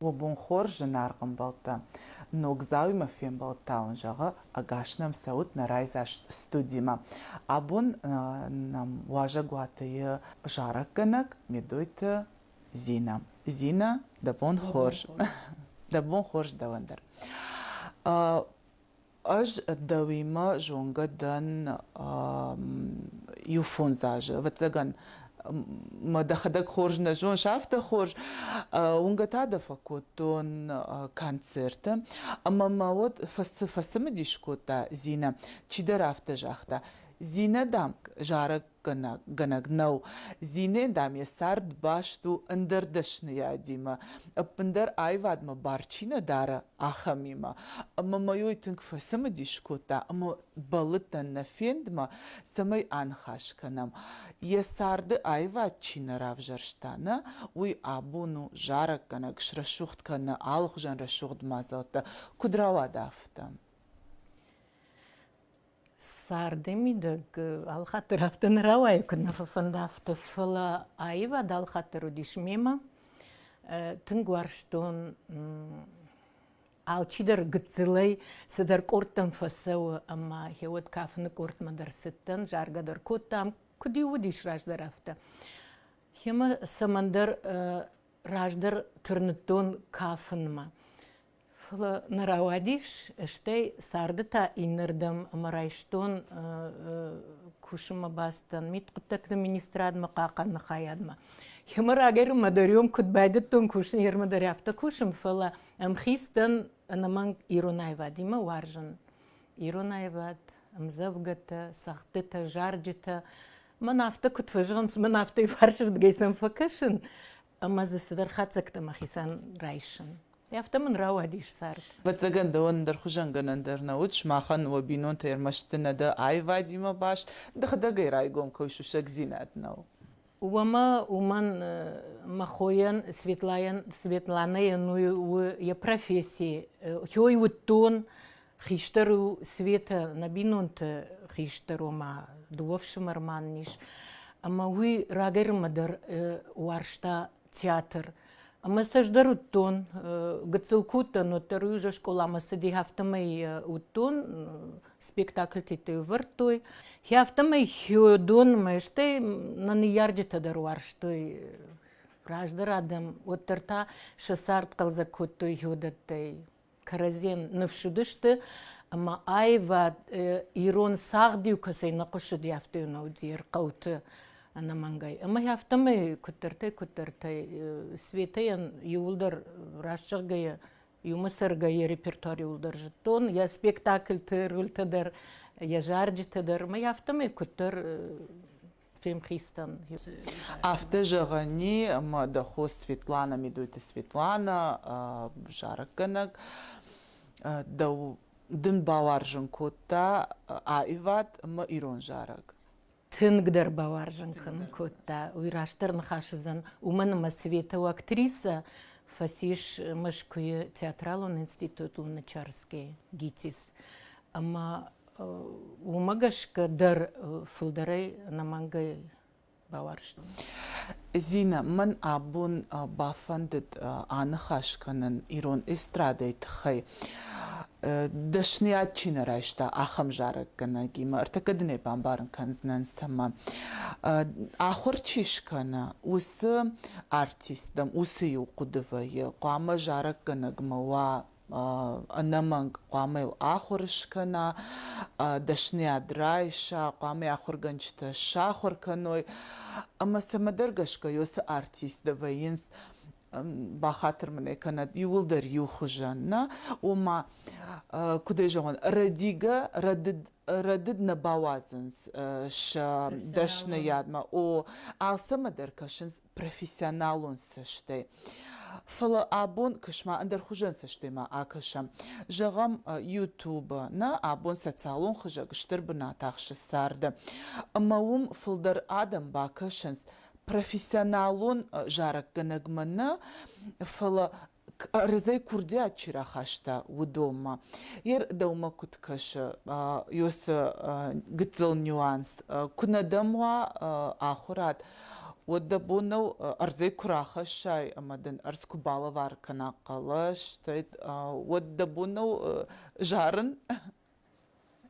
وبون خورج نارغم بالتا نوغزاوي ما فين بالتا ونجاغا أغاشنام ساوت نرايزاش ستوديما أبون نام واجا غواتي جاركنك ميدويت زينة زينة دبون خورج دبون خورج دوندر أج دويما جونغا دان يوفونزاج وتزغن ما دخدك خورج نجون شافت خورج ونغا تادا فكوتون كونسرت اما ما ود فسمديش كوتا زينة تشيدا رافتا جاختا زينة دام جارك غنق نو زينة دام يسارد باشتو اندر دشنيا ديما بندر ايواد ما بارچينا دارا اخميما اما ما يويتنك فسمديش كوتا اما بلتن نفيند ما سمي انخاش كنم يسارد ايواد چينا رافجرشتانا وي ابونو جارك غنق شرشوخت كنا الخ جن رشوخت مازلتا كدراوا دافتا Сардеми даг алхатыр автын равай күн фафандафты фыла айва да алхатыр удишмема тынгварштон алчидер гыцылай сыдар кортам фасау ама хевот кафны кортмадар сыттан жаргадар коттам куди удиш раждар афта хема самандар раждар тырныттон кафынма Фла наравадиш, штей сардата иннердам марайштон кушма бастан мит куттак министрадма какан хаядма. Хемарагер мадариум кутбайдеттон кушн ермадаряфта кушм фла амхистан анаман иронайвадима варжан. Иронайвад амзавгата сахтета жарджита манафта кутважанс манафта и фаршырд гейсам факашин амазасидар хацакта махисан райшин. يفتمن رواديش صارت. بتزغن دون در خوشن گنن در نوچ ماخن و بینون تیر مشتنا دا ای وادی ما باش دخدا غیرای گم کوشو شک زینات نو. وما ومن مخوين سветлана ну я профессии чой уттон хиштеру света набинунт хиштеру ма дуовшим арманниш ама уи рагер мадар варшта театр ама саждаруттон гацылкута но тарыжа школа ма сади хафтамай уттон спектакль тите вартой хафтамай хёдон мэштэй наны ярджита дарварштой раждарадам оттарта шасарт калзакуттой хёдаттай каразен навшудышты ама айва ирон сагдиу касай нақушуд яфтой наудир қауты Она мангай. А мы автомы куттертай светаян юлдар расчагая юмасаргая репертуар юлдар жетон. Я спектакль тырультадар, я жарджитадар. Мы автомы куттер фем христан. Авто жагани ма дахо Светлана мидуйте Светлана жараканак да дын баваржын кутта айват ма ирон жарак. Тынгдар баваржынкын кутта уйраштырн хашузан уманама света у актриса фасиш мышкуе театралон институт луначарский гитис ама умагашка дар фулдарай намангай баварштын Зина ман абун бафандит анхашканын ирон эстрадайт хай دشنیات چی نرایشتا آخم جارک کنه گیما ارتکدنی بامبارن کنزنن سما آخر چیش کنه اوس آرتیست دم اوس یو قدوی قام جارک کنه گموا انمانگ قامیل آخرش کنه دشنیات رایشا قامی آخر گنجت شاخر کنوی اما سمدرگش که یوس آرتیست دوینس بخاطر منه کند یولدر یوخجان وما کدی جوان ردیگه ردد نبوازنس ش دشنه یاد ما او آلسم در کشنس پروفیسیونالون سشته فلا آبون کشما اندر خوجن سشته ما آکشم جغم یوتیوب نه آبون سالون خجا گشتر بناتخش سرد اما فلدر آدم با کشنس профессионалун жарак гынагмана фала рзай курдя чира хашта удома ер дома куткаш ёс гыцыл нюанс кунадамва ахурат وده بونو أرزي كراخة شاي أمدن أرز كوبالا واركنا قلاش تيد وده بونو جارن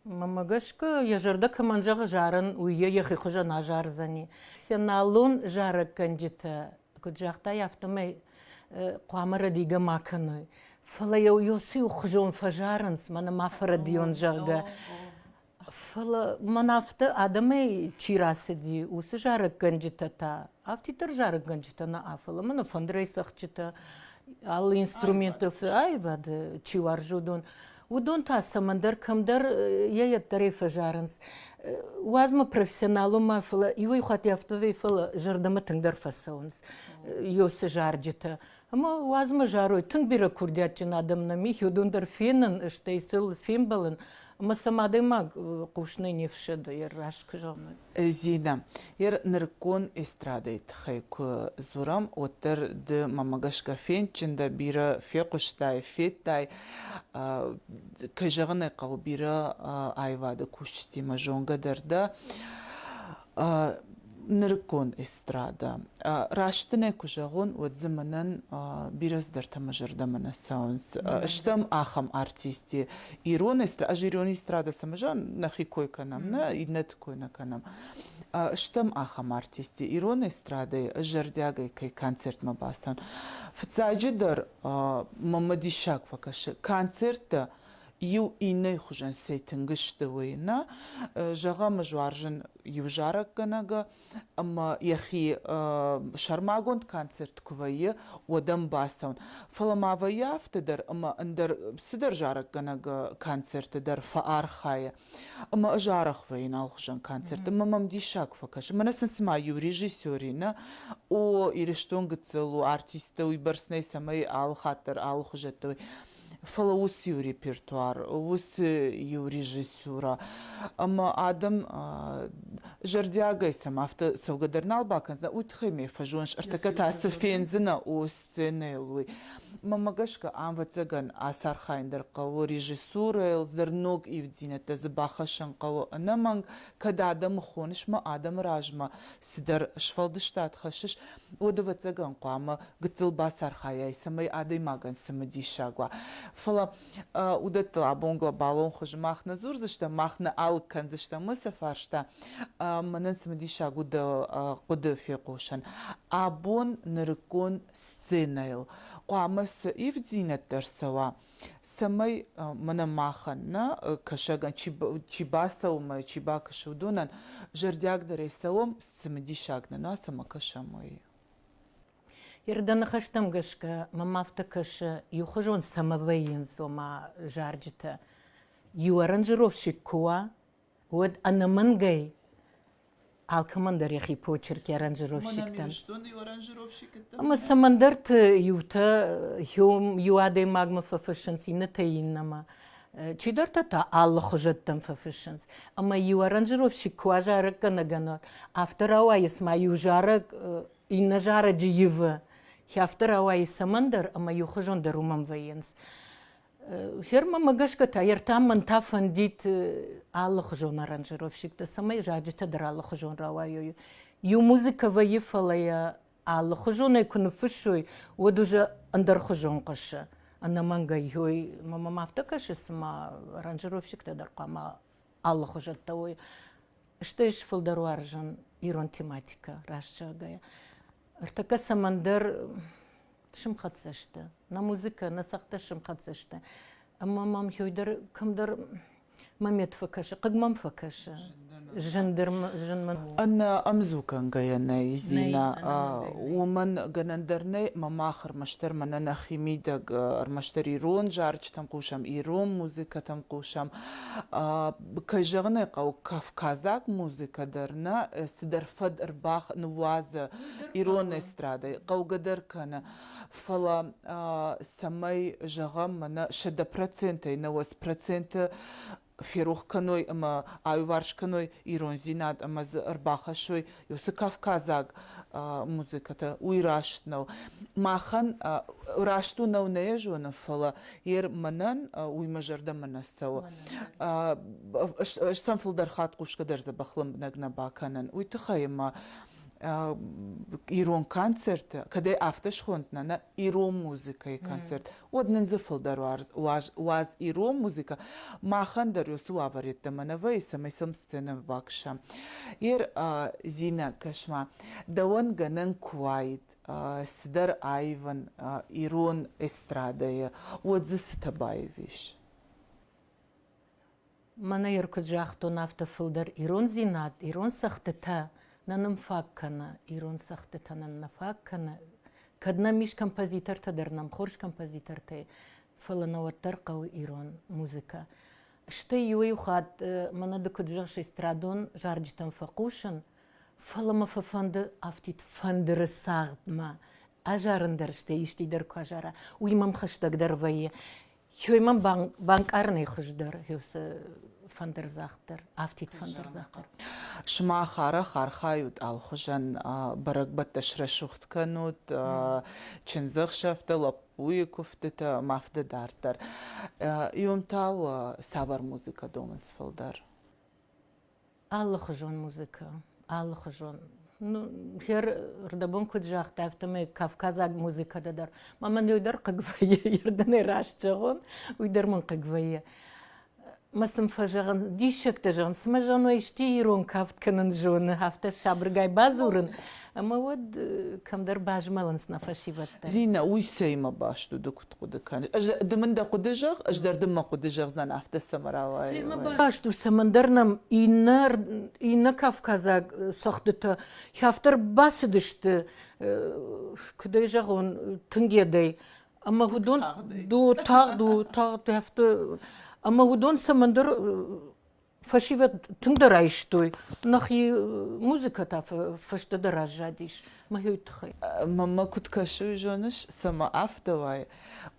Мамагашка ежерда каманжага жарын уйе яхи хожа на жарзани. Сеналун жара кандита куджахта яфтамай قامرة ديجا ما كانوا فلا يوسي وخجون فجارنس من ما فرديون جاga فلا منافت آدمي چیراس دی وسجارة كنجتا تا أفتي ترجارة كنجتا نا أفلا من فندري سخجتا al instrumentos ay vad чивар жудон удон та самандер камдар я тарифа жаранс вазма профессионалу ма фла юй хат яфтове фла жардама тыңдар фасаунс ёсы жаржита ама вазма жарой тың бире курдятчын адамна ми юдондар фенен штейсел фембалын ама самадыма кушны невшеdo ярашк жомы زينة ير نركون استرادة خيكو زورم وتر د ماماغاش كافين چند بيرا في قشتاي فيتاي كجغن قو بيرا ايوا د كوشتي ماجونغا دردا نركون استرادا راشتنه كجغون وزمنن بيرز درت مجرد من ساونس اشتم اخم ارتيستي ايرون اجيرون استرادا سمجان نخي كوي كنم نا ينت كوي نكنم اشتم اخم ارتيستي ايرون استرادا جردياغي كي концерт مباسن فتساجدر ممدي شاك فكش концерт يو إني خجن سيتنجش دوينا جغا مجوارجن يوجارك كناغا أما يخي شرماغوند كونسرت كويه ودم باسون فلما ويافت در أما اندر سدر جارك كناغا كونسرت در فارخاية أما أجارخ وينا خجن كونسرت أما ممدي شاك فكش ما نسمع يو ريجيسورينا او يرشتون قتلو ارتيستا ويبرسني سماي آل خاطر آل خجتوي فلا وسيو ريبرتوار وسيو ريجيسورا اما ادم جردياغاي سمافت سوغدرنال باكنزا وتخيمي فجونش ارتكتا سفينزنا وسنيلوي ماماغاشكا انвацаган асар хайндер قو ريجيسورا الزرنوق ивдине تزباخشن قو انمنگ كدا ادم خونش ما ادم راجما سدر شفالدشتات خشش ودوацаган قاما قتل باسار خايا سمي ادي ماغن سمديشاغوا فلا удат абонгла балон хожмахна зурзышта махна алкан зышта мысафаршта манан сымдиша гуда гуда фиқушан абон ныркон сценайл قامس ивдинет дерсава самай мана махана кашаган чибасаума чибакашудунан жердяг дересавом сымдишагна насама кашамой Ердана хаштам гашка, мамафта каша, юхожон самовейн сома жарджита. Ю аранжировщик куа, вот анамангай. Алкамандар яхи почерки аранжировщиктан. Ама самандарт юта, ю аде магма фафашанс ина таиннама. Чидарта та алла хожаттан фафашанс. Ама ю аранжировщик куа жарак канагано. Авторауа ясма ю жарак ина жара джиева. Хяфтера и самандар, ама юхожон дарумам военс. Ферма магашка та ертам манта фандит аллах жон аранжировщик та самай жаджита дар аллах жон равайо. Ю музыка ваифалая аллах жон экунфушой, вот уже андар хожон каша. Ана манга йой мама мафта каша сама аранжировщик та дар кама аллах жотта ой. Что иш фолдару аржан ирон тематика расчагая. Артака самандар шымхатсашты. На музыка, на сахта шымхатсашты. Ама мам хойдар камдар мамет факаша, кагмам факаша. أنا أمزوكا غيانا يزينا ومن غنندرني مماخر مشتر من أنا خيميدا المشتر إيرون جارج تنقوشم إيرون موسيقى تنقوشم كجغني قو كافكازاك موسيقى درنا سدر فد إرباخ نواز إيرون استرادا قو قدر كان فلا سمي جغم من شد проценты نواز процент فيروخ كنوي أما أيوارش كنوي إيرون زينات أما أرباخ شوي يوسف كافكازاق موسيقى ويراشتنو ماخن راشتو نو نيجو نفلا ير منن ويمجرد من السوا اشتم في الدرخات قوش قدر زبخلم بنقنا باكنن ويتخيم ирон концерты, когда автошхонзна на ирон музыка и концерт. Вот нензефилдар уаз ирон музыка, махандар юсу аварит тамана вейса, майсам сцена бакша. Ир зина кашма, да он ганан куайт. Сидар Айван, Ирон эстрадая, вот за Сатабаевич. Мана яркуджахту нафтафилдар Ирон зинат, Ирон сахтета, нанам факкана, Ирон сахтета нанна факкана. Кадна миш композитор тадар нам хорш композитор те, фалановаттар кау Ирон музыка. Что юхат, мана докуджах эстрадон, жарджитам факушан, Фалама фафанды афтит фандыры сағдма. Ажарындар іште ештейдер кажара. Уймам хыштагдар вайе. Хоймам банкарный хыждар. Хёсы фандырзақтар. Афтит фандырзақтар. Шма хара хархают алхужан барагбат ташрашухтканут чинзах шафта лапуйкуфтета мафда дартар. Юм тау савар музыка домас фалдар. Аллы хыжон музыка. Аллахажон. Ну, хер рдабон куджах тафтаме Кавказаг музыка дадар. Мама не уйдар кагвае, ердане рашчагон, уйдарман кагвае. Масым фажаган дишек тажан, смажано ишти ирон кафтканан жон, хафта шабргай базурын. Ама вот камдар бажмалан снафашиватта. Зина уйсейма башту докут кудыкан. Дымында кудыжах, аждардымма кудыжах зан афта самаравай. Сейма башту самандарнам ина Кавказаг сахдыта. Хафтар басыдышты. Кудыжах он тынгедай. Ама худон ду тағ хафта. Ама худон самандар фашиват тыңдарай штой. Нахи музыка та фаштада разжадиш. Махой тхай. Мама куткашу жоныш сама автовай.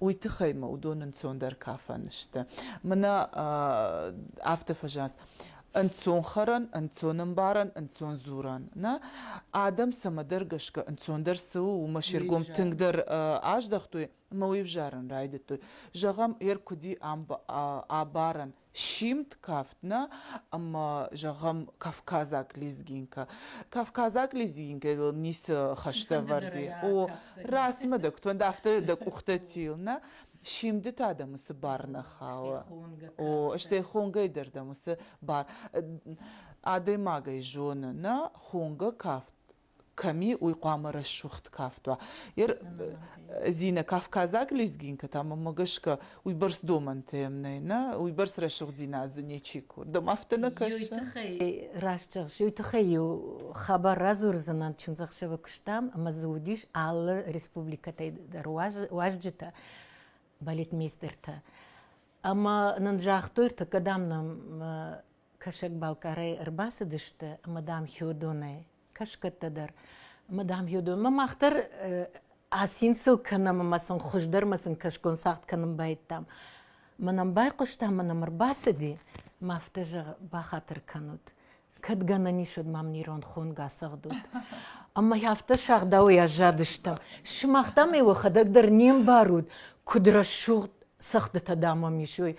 Уйтхай ма удонын цондар кафанышты. Мына автофажанс. Анцон харан, анцонын баран, анцон зуран. На адам самадар гашка анцондар суу умаширгом тыңдар аждахтой ма уйвжаран райдытой. Жағам еркуди абаран. Шимт кафтна, ама жағам Кавказак лизгинка. Кавказак лизгинка нис хашта варди. О, расима да ктон дафта да кухтатилна. Шимди тада мысы барна хава. О, іште хонга идерда мысы бар. Адай магай жона на хонга кафт. Ками уйқамара шухт кафтва. Ер зина Кавказак лизгинка там магашка уйбарс доман темней на уйбарс рашух дина за нечику. Дом автона каша. Юйтахай рашчаш, юйтахай ю хабар разурзанан чынзахшева кштам, мазудиш аллы республикатай важджита балетмейстерта. Ама нанжахтойрта кадамнам кашак балкарай рбасыдышты, мадам Хёдоне. Кашкаттадар. Мадам Хёдон, мамахтар асинсыл канам, масын хуждар, масын кашкон сахт канам байттам. Манам бай куштам, манам рбасыди, мафтажа бахатыр канут. Кадгана нишод мам нирон хонга сагдут. Ама яфта шахдау я жадыштам. Шмахтам его хадагдар нем барут. Кудра шугт сахдата дама мишой.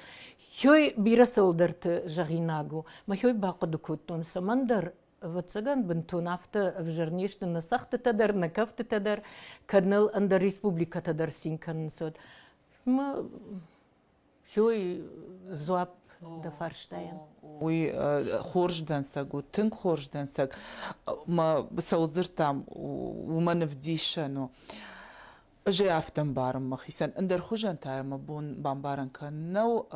Хёй бираса олдарты жагинагу. Ма хёй бақыды куттон самандар. Вот цаган бентон авто в жерниште на сахте тадар, на кафте тадар, каднал анда республика тадар синкан сод. Ма хёй зуап да фарштайен. Уй хорждан сагу, тынк хорждан саг. Ма саудзыр там уман вдишану. Же автом баром махисан. Андер хужан тая ма бун бамбаран канау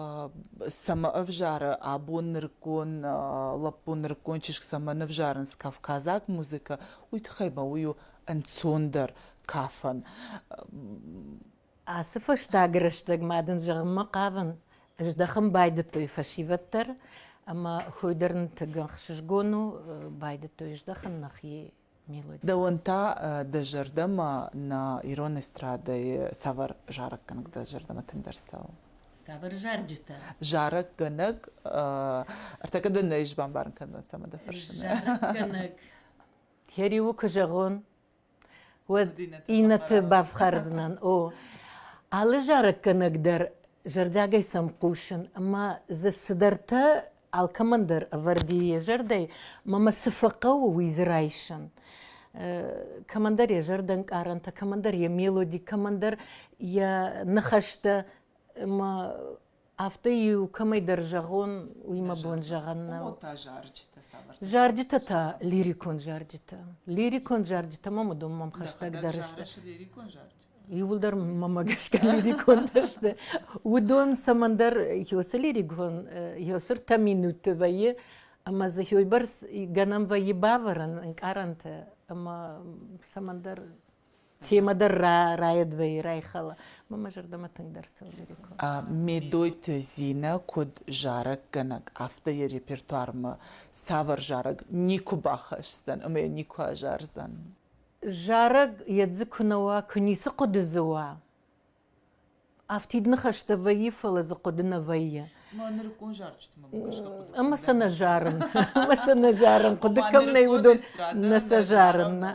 сама авжара а бун ныркон лапун ныркон чишк сама навжаран с Кавказак музыка. Уй тхайба уйу анцондар кафан. Асыфа штагрыштаг мадын жағыма қавын. Ждахым байды той фашиваттар. Ама хойдарын тыган хшишгону байды той ждахын нахи. Да он та дежардама на Ирон эстрады савар жарак канак дежардама тымдарсау. Савар жарджита. Жарак канак артакада нейш бамбарн канак сама да фаршина. Жарак канак. Хери ука жагон. Вот инаты бавхарзнан. О, алы жарак канак дар жардягай сам кушан. Ама за сыдарта алкамандар вардие жардай. Мама сыфака уизрайшан. командар я жардан каранта, командар я мелоди, командар я нахашта, ма автою камайдар жагон, уйма бон жаганна. Ота жарджита савар. Жарджита та лирикон жарджита. Лирикон жарджита мама дом мам хаштаг дарышта. Жарыш лирикон жарджита. Юлдар мама гашка лирикон дарышта. Удон самандар йоса лирикон, йосыр та минуты вайе, ама за хойбарс ганам вайе баваран каранта, ама самандар темадар райд вайе райхала. Мама жардама таңдарса лирикон. Медойте зина код жарак ганак автая репертуарма савар жарак нику бахашсан, аме нику ажарзан. Жарак ядзы кунава кунисы кудызыва. Автид нахашта вайе фалазы кудына вайе. Ма ныркон жарчты мама. Ама сана жарым, ама сана жарым. Кудыкам найудон наса жарым.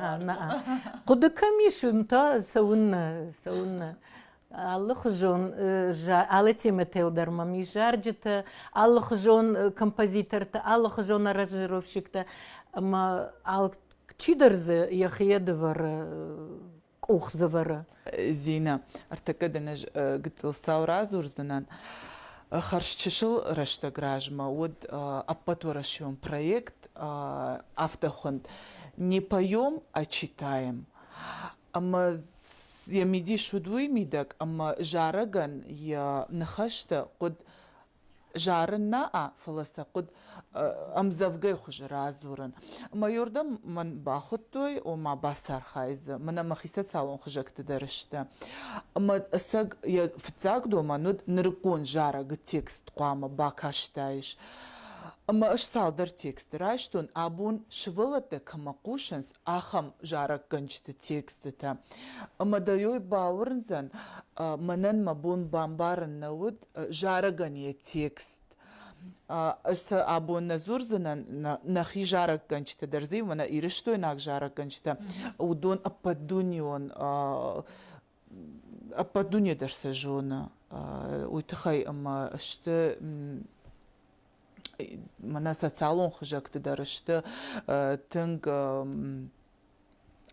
Кудыкам ишун та саунна. Аллах жон алы темателдар мами жарджита, Аллах жон композиторта, Аллах жон аранжировщикта, ама ал чидарзы яхиедвар ухзавара. Зина, артакаденаж гцилсау разурзанан. Харшчышыл рашта гражма, вот аппатурашьем проект автохонд. Не поем, а читаем. Ама я медиш удуй мидак, ама жараган я нахашта код жарын на фаласа код амзавгай хуж разуран. Ама йордам ман бахот той, ома басар хайза. Мана махисат салон хужакты дарышта. Ама саг я фцаг дома нуд ныркон жараг текст қуама бакаштайш. Ама аш салдар текст райштон абун швылаты камакушанс ахам жарак ганчты тексты. Ама дайой баурнзан манан мабун бамбарын науд жараган я текст. Ас абун назурзанан нахи жарак ганчты дарзи мана ирыштой нак жарак ганчты удон ападунион ападуни дарса жона уйтхай ама шты мана социалон хужакты дарышты тынг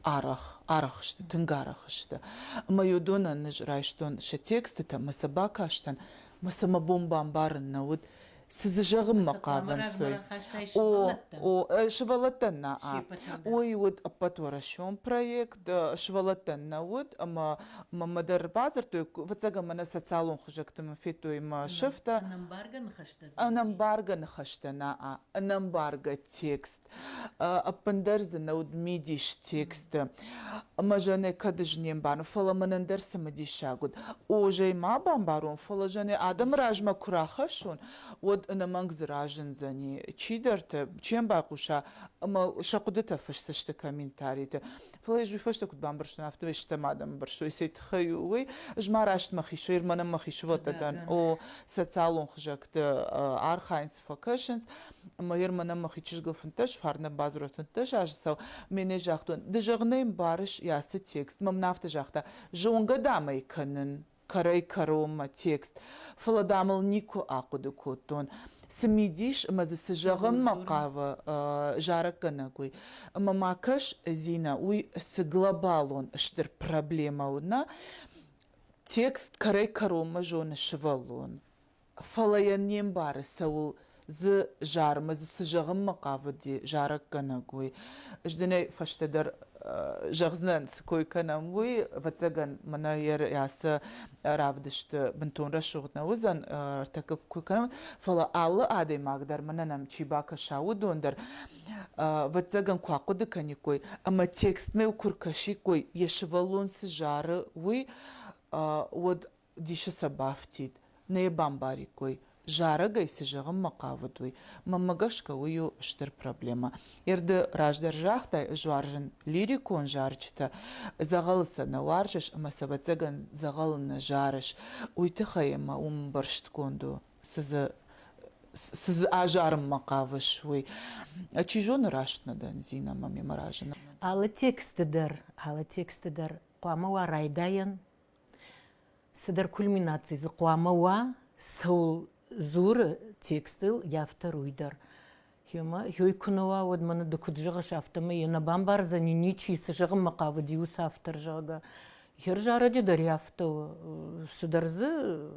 арах шты тынг арах шты майодона нажрайштон ше тексты там масабакаштан масама бомбам барын науд сызжагым макаван сой о швалаттан на ой вот апатурашьем проект швалаттан на вот ама мамадар базар той вацага мана социалон хужактым фетой ма шифта анамбарга нахашта на анамбарга текст апандарза на удмидиш текст ама жане кадыжнем бан фаламанандар самадишагуд ожей ма бамбарон фала жане адам ражма курахашон вот أنا منقذ راجن زني تشيدرت تشين باقوشا أما شقدتها فشتشت كمين تاريته فلاج فشت كنت بامبرش نافت ويش تمادم برشو يسيت خيوي جمع راشت مخيشير من مخيش وتدان أو ساتسالون خجكت أرخاينس فكشنز أما ير من مخيشش قفنتش فارنا بازرو فنتش عجسو من جاختون دجغنيم بارش ياس تكست مم نافت جاختا جون قدامي يكنن كراي كروما تكست فلادامل نيكو أقود كوتون سميديش ما زسجغم مقاوة جارك نقوي أما ماكش زينا وي سجلابالون اشتر проблемауна تكست كراي كروما جون شوالون فلاينيم بار سول ز جارما زسجغم مقاوة دي جارك نقوي اجدني فاشتدر جغزنان سكوي كانم وي فتزغن منا ير ياس رافدشت بنتون رشوغتنا وزن ارتكب كوي كانم فلا الله ادي ماغدر مننم چيباكا شاودوندر فتزغن كواقود كانيكوي اما تكست مي كوركشي كوي يشوالون سجار وي ود ديش سبافتيد не бамбари кой жарага и сижагам макавадуй мамагашка ую штер проблема ерде раждержахта жваржен лирикон жарчта загалса на варжеш масабацаган загална жареш уйтхайма барштконду сыз ажарым макавыш уй чижон раштнадан зина мами маражена алы текстедер куамава райдаян сыдар кульминации куамава саул зур текстил яфтар уйдар Хюма, Хюйкунова, вот мана докуджага шафтама, и на бамбар за ничи, сажага макава диус автор жага. Хержараджи дарьяфто, сударзы,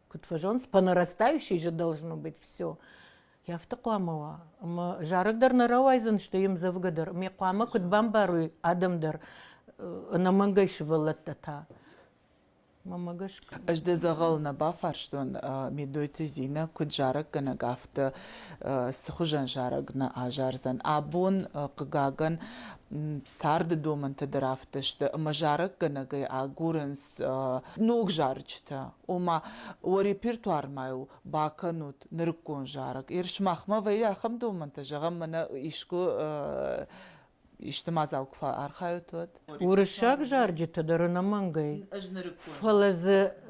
кутфажонс, по нарастающей же должно быть все. Я в такомова. Жарагдар наравайзан, что им завгадар. Мне кама кут бамбару адамдар на мангайшвалаттата. Мамагашка. Ажда загална бафарштон медойте зина кут жарак гана гафта схужан жарак на ажарзан. Абун кгаган сарды доман тадрафташта. Мажарак гана гай агуренс ног жарчта. Ома о репертуар маю баканут ныркон жарак. Иршмахма вайя хам доман тажагам мана ишку İştemazal kufa arxayotod. Урышак жарджита дарына мангай.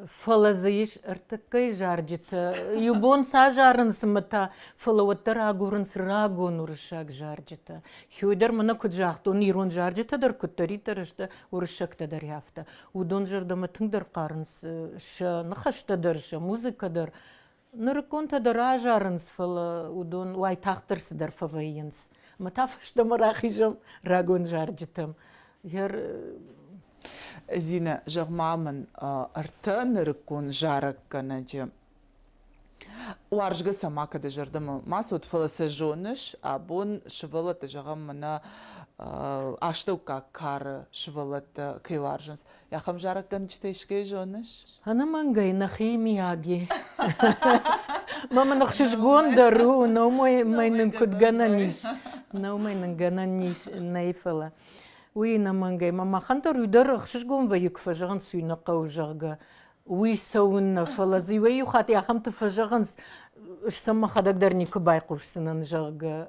Фалазы иш артакай жарджита. Юбон са жарынсы мата фалаваттар агурынс рагон урышак жарджита. Хюйдар мана куджахта. Он ирон жарджита дар куттаритарышта урышакта дар яфта. Удон жардама тыңдар қарынс ша нахашта дар ша музыка дар. Нырконта дар ажарынс фала удон уай тахтырсы дар фавайынс. Матафашта марахижам рагон жарджитам. Зина жагмамын артан рыкун жарак канаджи. Уаржга сама када жардама масот фаласа жоныш, а бон швалата жагамана аштаука кар швалата кайваржанс. Яхам жарак канчта ишке жоныш? Ана мангай нахи мияги. Мама нахшиш гондару, но мой майнын кудгананиш. Но майнын гананиш наифала. Уи на мангай мама хантар удар хшиш гон ваюк фажаган суйна каужага. Уи саунна фалази ваю хат яхам тфажаган сама хадагдар никубай курсынан жага.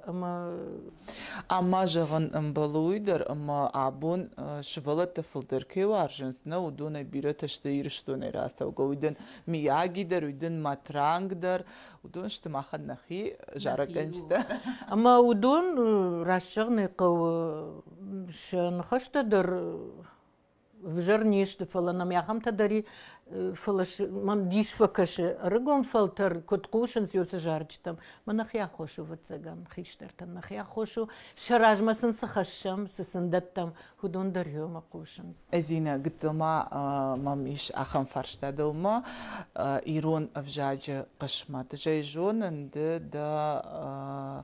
Ама жаган амбалуйдар, ама абун швалата филдер кайваржанс. На удона бирата штаир штоне раса. Угойден миягидар, уйден матрангдар. Удон штамахан нахи жараканчта. Ама удон расшагны кау шанхаштадар вжарништы фаланам яхам тадари фалаш мам дишфакаши рыгон фалтер коткушен сюсы жарчтам манах я хошу вацаган хиштертан нах я хошу шаражмасын сахашам сысындаттам худон дарё макушенс Азина гцама мам иш ахам фарштадома ирон авжаджа кашмат жайжонан да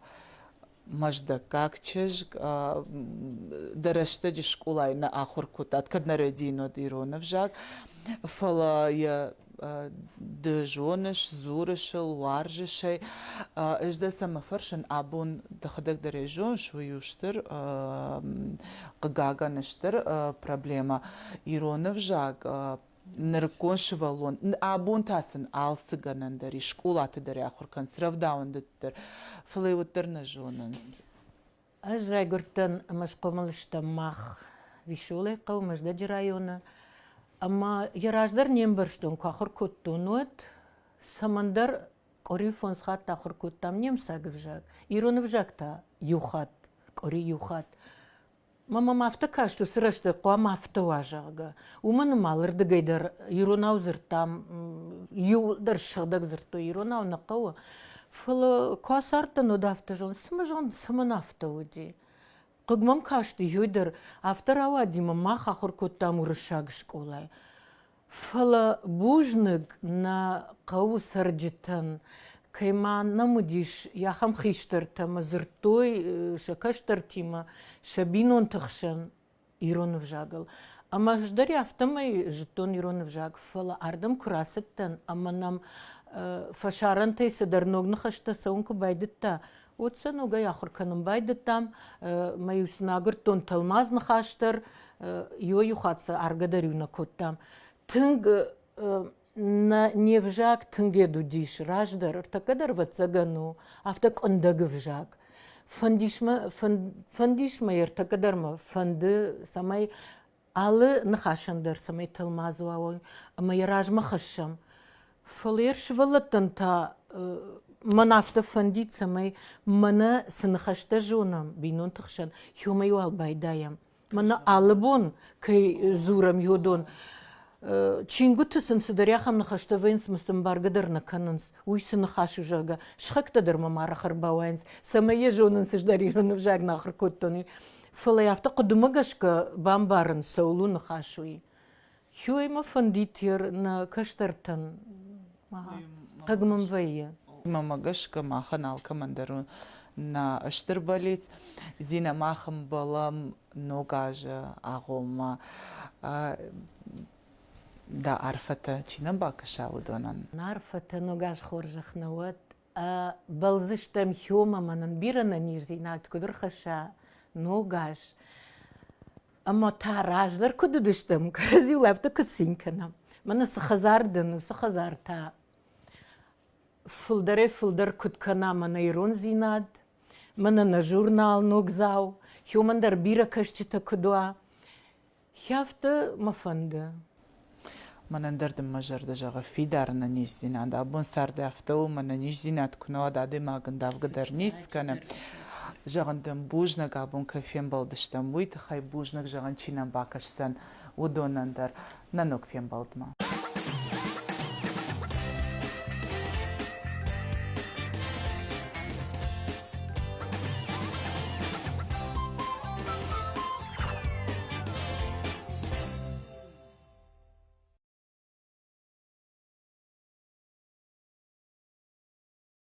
Мажда как чеж дарашта школай на ахор кутат кадна родино дирона вжак фала я дежонеш зурышел варжешей ежда сама фаршен абун дахадак дарежон шуюштер кагаганештер проблема ирона вжак Ныркон швалон, абун тасын алсыганан дари, школаты дари ахуркан, сравдаун дыттыр, флейвуттыр на жонан. Ажрай гуртан машкомалышта мах вишулай каумаждаджи района, ама яраждар нембарштон кахур коттонуат, самандар кори фонсхат тахур коттам немсаг вжак, ирон вжакта юхат, кори юхат. Мама мафта кашту срашта куа мафта важага. Уман малырды гайдар иронау зыртам, юдар шагдаг зырто иронау нақауа. Фала куа сартан одафта жон, сымажон сыманафта уди. Қыгмам кашты юдар автарава дима маха хуркоттам урышаг школай. Фала бужнык на кау сарджитан. Кайма намудиш яхам хиштартама зыртой шакаштартима шабинон тахшан иронов жагал. Ама ждари автомай житон иронов жаг фала ардам курасеттан ама нам фашарантай садарногна хашта саунка байдытта. Отса нога яхурканым байдыттам маюснагыртон талмазна хаштар йо юхатса аргадарюна коттам. Тынг на невжак тынгеду диш раждар такадар вацагану автак ондаг вжак фандишма ер такадарма фанды самай алы нахашандар самай талмазуавой ама яражма хашам фалер швалаттан та манафта фандит самай мана сынхашта жонам бинон тахшан хюмаю албайдаям мана алыбон кай зурам йодон чингутысын сыдаряхам нахаштавынс мусым баргадыр наканынс, уйсы нахашу жага, шхактадыр мамара харбауэнс, самая жонын сыждарирын в жаг нахар коттоны. Фалаяфта кудумагашка бамбарын саулу нахашуи. Хюйма фандитир на каштартан. Кагмам вайя. Мамагашка махан алкамандару на Аштербалиц, Зина махам балам ногажа агома. Да, арфата чинам бакаша удонан. Арфата ногаж хоржах нават. Балзыштам хёма манан бирана нирзинат кудырхаша ногаж. Ама тараждар кудудыштам казилавта касинканам. Мана сахазардан, сахазарта. Фылдар куткана мана ирон зинад. Мана на журнал ногзау. Хёмандар бира кашчита кудуа. Хяфта мафанда. Манандардым мажарда жага фидарна низинад. Абон сарда афтау мана низинад кунава даде магандавгадар нискана. Жагандым бужнак абон кафем балдыштам. Уйта хай бужнак жаган чинам бакашсан удонандар нанок фем балдма.